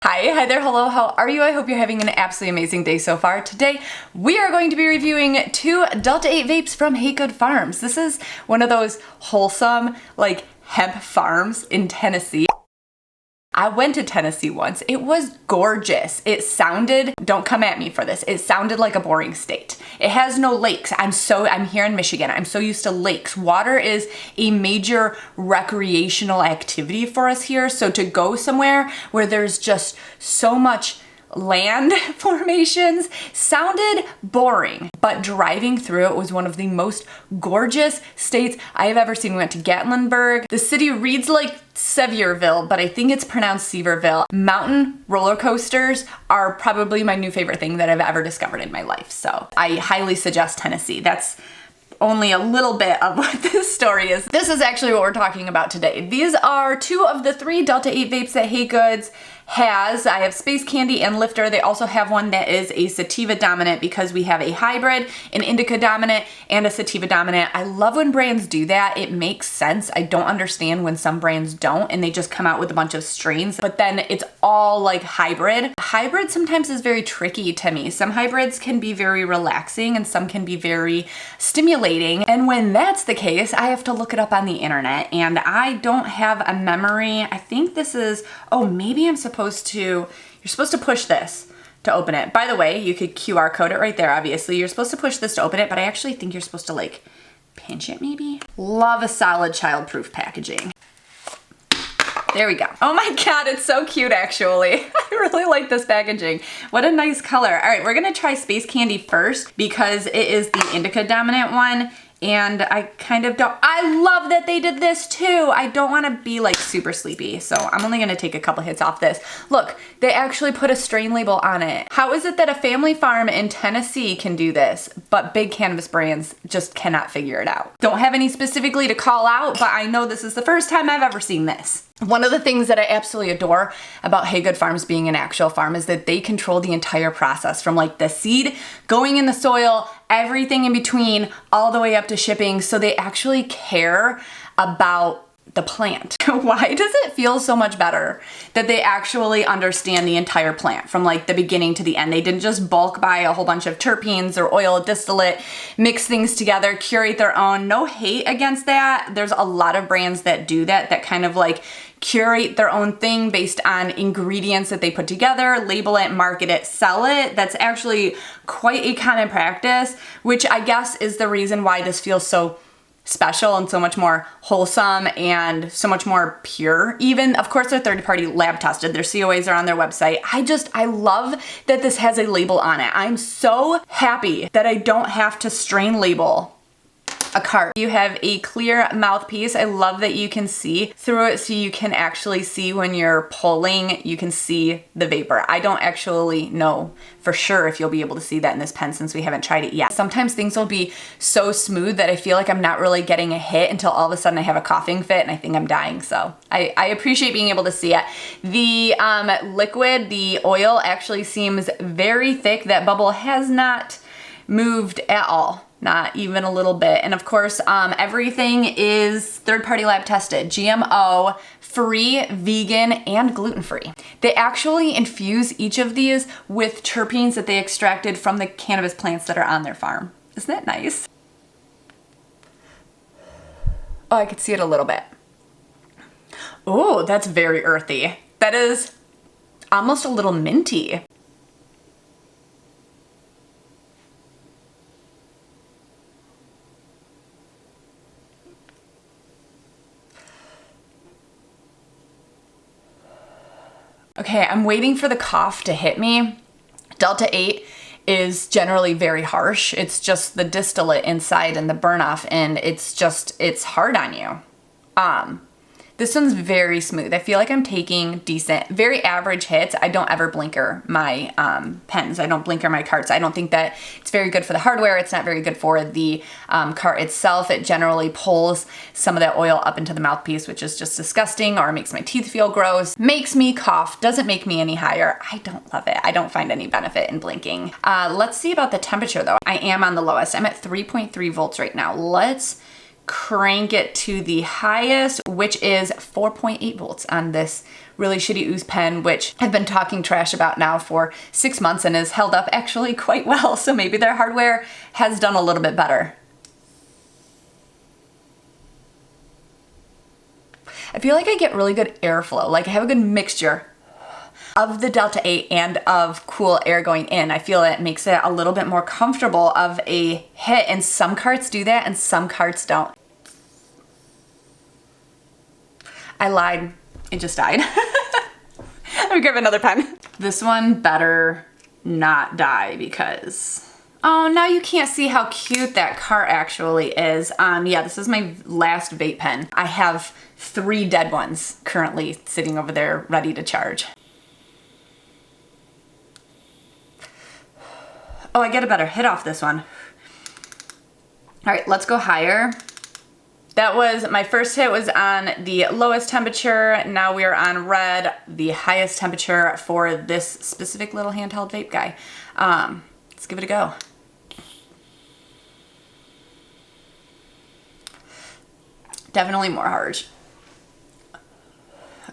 Hi there, hello, how are you? I hope you're having an absolutely amazing day so far. Today, we are going to be reviewing 2 Delta 8 vapes from Haygood Farms. This is one of those wholesome, like, hemp farms in Tennessee. I went to Tennessee once. It was gorgeous. It sounded, don't come at me for this, it sounded like a boring state. It has no lakes. I'm here in Michigan. I'm so used to lakes. Water is a major recreational activity for us here. So to go somewhere where there's just so much land formations sounded boring, but driving through it was one of the most gorgeous states I have ever seen. We went to Gatlinburg. The city reads like Sevierville, but I think it's pronounced Sevierville. Mountain roller coasters are probably my new favorite thing that I've ever discovered in my life. So I highly suggest Tennessee. That's only a little bit of what this story is. This is actually what we're talking about today. These are 2 of the 3 Delta 8 vapes that Haygood has. I have Space Candy and Lifter. They also have one that is a sativa dominant because we have a hybrid, an indica dominant, and a sativa dominant. I love when brands do that. It makes sense. I don't understand when some brands don't and they just come out with a bunch of strains, but then it's all like hybrid. Hybrid sometimes is very tricky to me. Some hybrids can be very relaxing and some can be very stimulating. And when that's the case, I have to look it up on the internet and I don't have a memory. I think this is, oh, maybe I'm supposed to, you're supposed to push this to open it. By the way, you could QR code it right there, obviously. You're supposed to push this to open it, but I actually think you're supposed to like pinch it maybe. Love a solid child-proof packaging. There we go. Oh my God, it's so cute actually. I really like this packaging. What a nice color. All right, we're gonna try Space Candy first because it is the indica dominant one. And I kind of don't, I love that they did this too. I don't want to be like super sleepy, so I'm only going to take a couple hits off this. Look, they actually put a strain label on it. How is it that a family farm in Tennessee can do this, but big cannabis brands just cannot figure it out? Don't have any specifically to call out, but I know this is the first time I've ever seen this. One of the things that I absolutely adore about Haygood Farms being an actual farm is that they control the entire process from like the seed going in the soil, everything in between, all the way up to shipping. So they actually care about the plant. Why does it feel so much better that they actually understand the entire plant from like the beginning to the end? They didn't just bulk buy a whole bunch of terpenes or oil distillate, mix things together, curate their own. No hate against that. There's a lot of brands that do that, that kind of like curate their own thing based on ingredients that they put together, label it, market it, sell it. That's actually quite a common practice, which I guess is the reason why this feels so special and so much more wholesome and so much more pure. Even, of course, they're third-party lab tested. Their COAs are on their website. I love that this has a label on it. I'm so happy that I don't have to strain label a cart. You have a clear mouthpiece. I love that you can see through it, so you can actually see when you're pulling, you can see the vapor. I don't actually know for sure if you'll be able to see that in this pen since we haven't tried it yet. Sometimes things will be so smooth that I feel like I'm not really getting a hit until all of a sudden I have a coughing fit and I think I'm dying. So I appreciate being able to see it. The liquid, the oil actually seems very thick. That bubble has not moved at all. Not even a little bit. And of course, everything is third-party lab tested, GMO, free, vegan, and gluten-free. They actually infuse each of these with terpenes that they extracted from the cannabis plants that are on their farm. Isn't that nice? Oh, I could see it a little bit. Oh, that's very earthy. That is almost a little minty. Okay, I'm waiting for the cough to hit me. Delta 8 is generally very harsh. It's just the distillate inside and the burn off, and it's hard on you. This one's very smooth. I feel like I'm taking decent, very average hits. I don't ever blinker my pens. I don't blinker my carts. I don't think that it's very good for the hardware. It's not very good for the cart itself. It generally pulls some of that oil up into the mouthpiece, which is just disgusting, or it makes my teeth feel gross, makes me cough, doesn't make me any higher. I don't love it. I don't find any benefit in blinking. Let's see about the temperature though. I am on the lowest. I'm at 3.3 volts right now. Let's crank it to the highest, which is 4.8 volts on this really shitty ooze pen, which I've been talking trash about now for 6 months and has held up actually quite well. So maybe their hardware has done a little bit better. I feel like I get really good airflow. Like I have a good mixture of the Delta 8 and of cool air going in. I feel it makes it a little bit more comfortable of a hit, and some carts do that and some carts don't. I lied. It just died. Let me grab another pen. This one better not die because... Oh, now you can't see how cute that cart actually is. Yeah, this is my last vape pen. I have 3 dead ones currently sitting over there ready to charge. Oh, I get a better hit off this one. All right, let's go higher. That was, my first hit was on the lowest temperature. Now we are on red, the highest temperature for this specific little handheld vape guy. Let's give it a go. Definitely more harsh.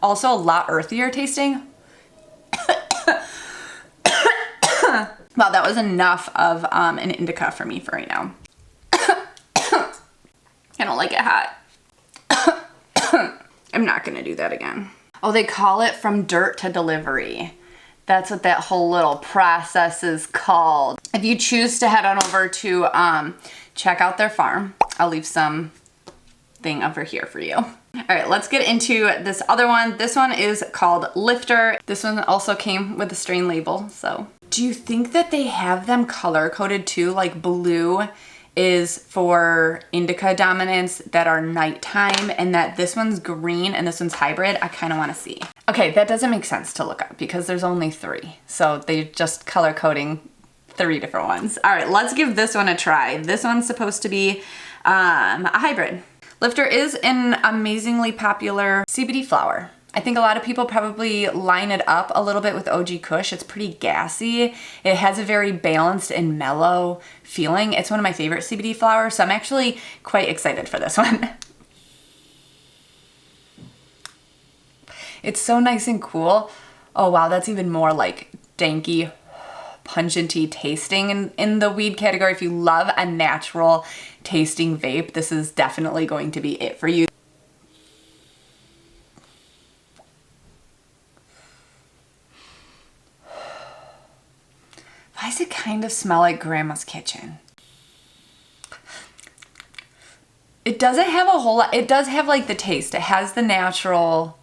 Also a lot earthier tasting. Wow, that was enough of an indica for me for right now. I don't like it hot. I'm not gonna do that again. Oh, they call it from dirt to delivery. That's what that whole little process is called. If you choose to head on over to check out their farm, I'll leave some thing over here for you. All right, let's get into this other one. This one is called Lifter. This one also came with a strain label, so. Do you think that they have them color coded too? Like blue is for indica dominants that are nighttime, and that this one's green and this one's hybrid. I kind of want to see. Okay, that doesn't make sense to look up because there's only 3. So they're just color coding 3 different ones. All right, let's give this one a try. This one's supposed to be a hybrid. Lifter is an amazingly popular CBD flower. I think a lot of people probably line it up a little bit with OG Kush. It's pretty gassy. It has a very balanced and mellow feeling. It's one of my favorite CBD flowers, so I'm actually quite excited for this one. It's so nice and cool. Oh wow, that's even more like danky, pungenty tasting in the weed category. If you love a natural tasting vape, this is definitely going to be it for you. Why does it kind of smell like grandma's kitchen? It doesn't have a whole lot. It does have like the taste. It has the natural,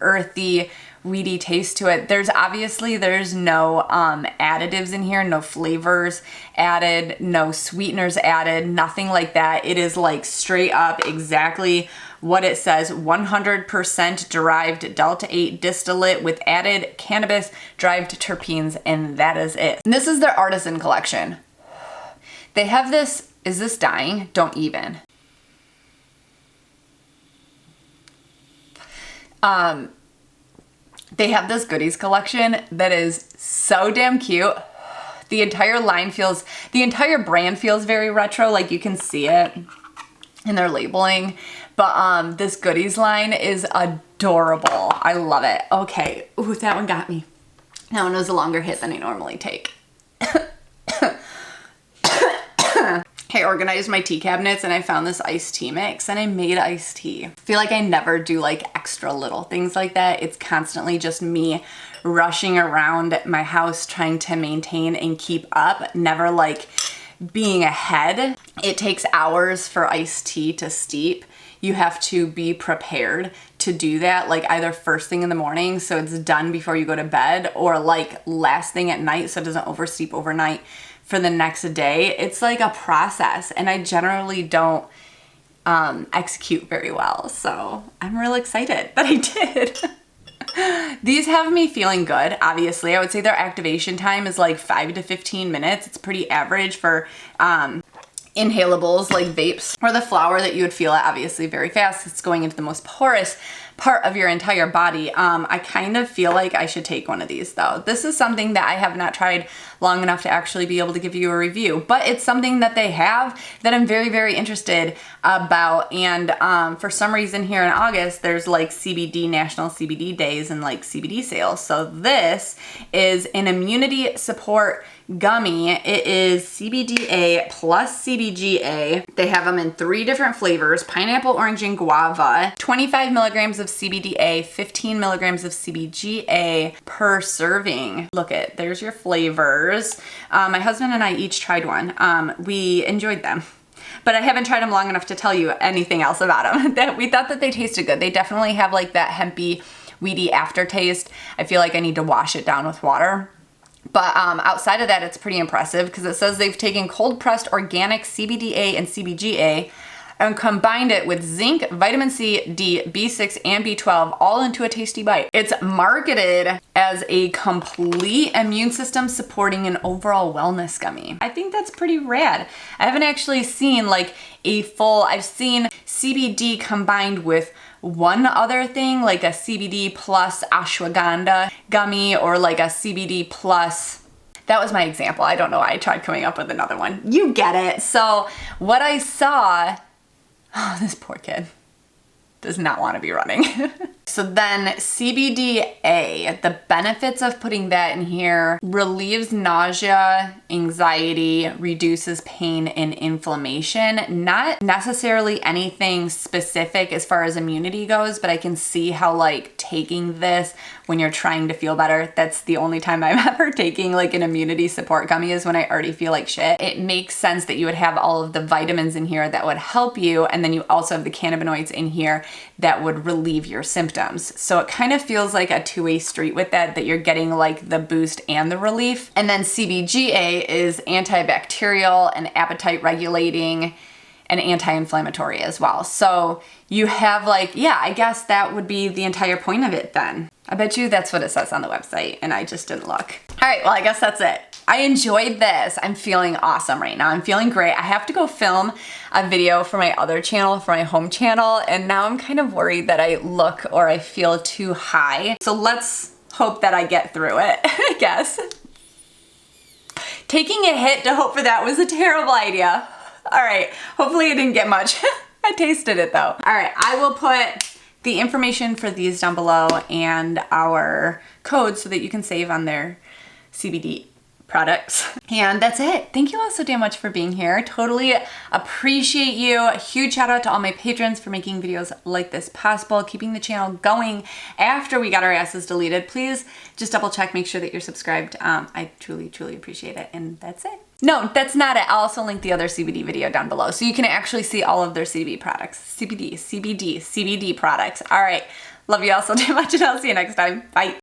earthy, weedy taste to it. There's no additives in here, no flavors added, no sweeteners added, nothing like that. It is like straight up exactly what it says, 100% derived Delta 8 distillate with added cannabis derived terpenes, and that is it. And this is their Artisan collection. They have this, is this dying? Don't even. They have this goodies collection that is so damn cute. The entire brand feels very retro, like you can see it in their labeling. But this goodies line is adorable. I love it. Okay, ooh, that one got me. That one was a longer hit than I normally take. I organized my tea cabinets and I found this iced tea mix and I made iced tea. I feel like I never do like extra little things like that. It's constantly just me rushing around my house trying to maintain and keep up, never like being ahead. It takes hours for iced tea to steep. You have to be prepared to do that, like either first thing in the morning so it's done before you go to bed, or like last thing at night so it doesn't oversteep overnight for the next day. It's like a process, and I generally don't execute very well, so I'm real excited that I did. These have me feeling good, obviously. I would say their activation time is like 5 to 15 minutes. It's pretty average for inhalables like vapes, or the flower that you would feel it obviously very fast. It's going into the most porous part of your entire body. I kind of feel like I should take one of these though. This is something that I have not tried long enough to actually be able to give you a review, but it's something that they have that I'm very, very interested about. And for some reason here in August, there's like CBD, National CBD Days and like CBD sales. So this is an immunity support gummy. It is CBDA plus CBGA. They have them in 3 different flavors: pineapple, orange, and guava. 25 milligrams of CBDA, 15 milligrams of CBGA per serving. Look it, there's your flavors. My husband and I each tried one. We enjoyed them, but I haven't tried them long enough to tell you anything else about them. That we thought that they tasted good. They definitely have like that hempy, weedy aftertaste. I feel like I need to wash it down with water. But outside of that, it's pretty impressive because it says they've taken cold pressed organic CBDA and CBGA and combined it with zinc, vitamin C, D, B6, and B12 all into a tasty bite. It's marketed as a complete immune system supporting and overall wellness gummy. I think that's pretty rad. I haven't actually seen like a full, I've seen CBD combined with one other thing, like a CBD plus ashwagandha gummy or like a CBD plus. That was my example. I don't know why I tried coming up with another one. You get it. So what I saw, oh, this poor kid does not want to be running. So then CBDA, the benefits of putting that in here: relieves nausea, anxiety, reduces pain and inflammation. Not necessarily anything specific as far as immunity goes, but I can see how like taking this when you're trying to feel better, that's the only time I'm ever taking like an immunity support gummy is when I already feel like shit. It makes sense that you would have all of the vitamins in here that would help you, and then you also have the cannabinoids in here that would relieve your symptoms. So it kind of feels like a two-way street with that you're getting like the boost and the relief. And then CBGA is antibacterial and appetite regulating and anti-inflammatory as well. So you have like, yeah, I guess that would be the entire point of it then. I bet you that's what it says on the website and I just didn't look. All right, well, I guess that's it. I enjoyed this. I'm feeling awesome right now. I'm feeling great. I have to go film a video for my other channel, for my home channel, and now I'm kind of worried that I look or I feel too high. So let's hope that I get through it, I guess. Taking a hit to hope for that was a terrible idea. All right, hopefully I didn't get much. I tasted it though. All right, I will put the information for these down below and our code so that you can save on their CBD products. And that's it. Thank you all so damn much for being here. Totally appreciate you. A huge shout out to all my patrons for making videos like this possible, keeping the channel going after we got our asses deleted. Please just double check, make sure that you're subscribed. I truly, truly appreciate it. And that's it. No, that's not it. I'll also link the other CBD video down below so you can actually see all of their CBD products. CBD products. All right. Love you all so damn much and I'll see you next time. Bye.